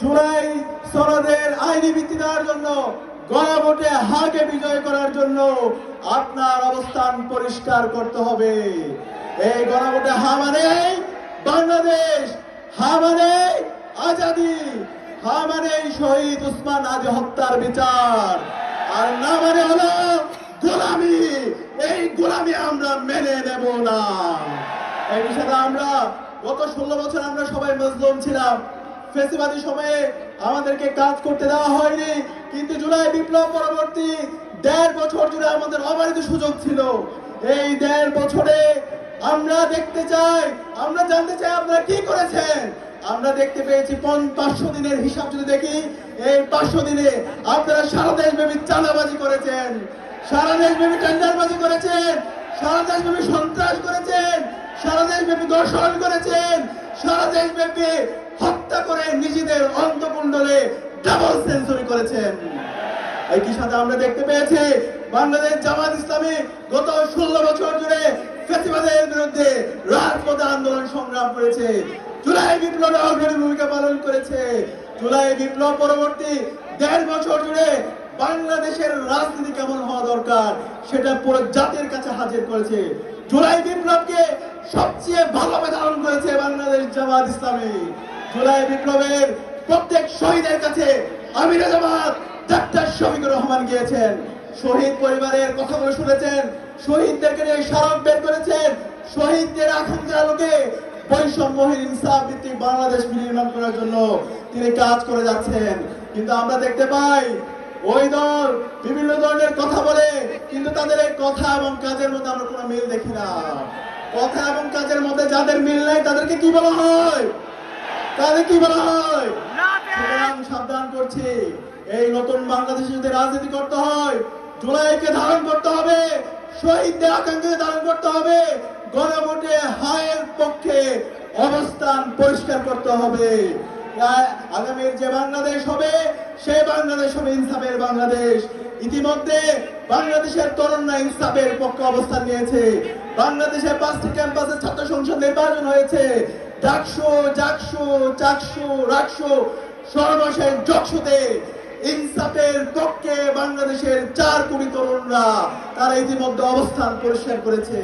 জুলাই সনদের আইনি ভিত্তি দেওয়ার জন্য, গণভোটে হাকে বিজয় করার জন্য আপনার অবস্থান পরিষ্কার করতে হবে। এই গণভোটে হা মানে বাংলাদেশ, হা মানে আজাদি, হা মানে শহীদ উসমান আলী হত্যার বিচার, আর না মানে হলো গোলামি। এই গোলামি আমরা মেনে নেব না। এই বিষয়ে আমরা গত 16 বছর আমরা সবাই মজলুম ছিলাম। ফেসিবাদী সময়ে আমাদেরকে কাজ করতে দেওয়া হয়নি, কিন্তু জুলাই বিপ্লব পরবর্তী 1.5 বছর জুড়ে আমাদের অবারিত সুযোগ ছিল। এই 1.5 বছরে আমরা দেখতে চাই, আমরা জানতে চাই আপনারা কি করেছেন। আমরা দেখতে পেয়েছি 500 দিনের হিসাব যদি দেখি, এই 500 দিনে আপনারা সারা দেশব্যাপী চাঁদাবাজি করেছেন, সারা দেশব্যাপী টেন্ডারবাজি করেছেন, সারা দেশব্যাপী সন্ত্রাস করেছেন, সারা দেশব্যাপী দর্শন করেছেন, সারা দেশব্যাপী হত্যা করে নিজেদের অন্তঃকুণ্ডলে ডাবল সেঞ্চুরি করেছেন। একই সাথে আমরা দেখতে পেয়েছি বাংলাদেশ জামাত ইসলামী গত 16 বছর জুড়ে ফ্যাসিবাদের বিরুদ্ধে রাজপথে আন্দোলন সংগ্রাম করেছে, জুলাই বিপ্লবে অগ্রণী ভূমিকা পালন করেছে। জুলাই বিপ্লব পরবর্তী 1.5 বছর জুড়ে বাংলাদেশের রাজনীতি কেমন হওয়া দরকার সেটা পুরো জাতির কাছে হাজির করেছে। জুলাই বিপ্লবকে সবচেয়ে ভালোভাবে ধারণ করেছে বাংলাদেশ জামাত ইসলামী। জুলাই বিপ্লবের প্রত্যেক শহীদের কাছে আমির জামাত ডাক্তার শফিকুর রহমান গিয়েছেন, শহীদ পরিবারের কথাগুলো শুনেছেন, শহীদদেরকে নিয়ে স্মারক বের করেছেন, শহীদদের আকাঙ্ক্ষার আলোকে বৈষম্যহীন ইনসাফ ভিত্তিক বাংলাদেশ নির্মাণ করার জন্য তিনি কাজ করে যাচ্ছেন। কিন্তু আমরা দেখতে পাই ওই দল বিভিন্ন ধরনের কথা বলে, কিন্তু তাদের এই কথা এবং কাজের মধ্যে আমরা কোনো মিল দেখি না। কথা এবং কাজের মধ্যে যাদের মিল নাই তাদেরকে কি বলা হয়? তাদের কি বলা হয়? সুতরাং সাবধান করছি, এই নতুন বাংলাদেশে যদি রাজনীতি করতে হয়, জুলাইকে ধারণ করতে হবে, শহীদদের আকাঙ্ক্ষাকে ধারণ করতে হবে, গণভোটে হায়ের পক্ষে অবস্থান পরিষ্কার করতে হবে। আগামীর যে বাংলাদেশ হবে সেই বাংলাদেশ হবে ইনসাফের বাংলাদেশ। ইতিমধ্যে বাংলাদেশের তরুণরা ইনসাফের পক্ষে অবস্থান নিয়েছে। বাংলাদেশের 5টি ক্যাম্পাসে ছাত্র সংসদ নির্বাচন হয়েছে। ডাকসু, জাকসু, চাকসু, রাকসু, সর্বশেষ জকসুতে ইনসাফের পক্ষে বাংলাদেশের 4 কোটি তরুণরা তারা ইতিমধ্যে অবস্থান পরিষ্কার করেছে।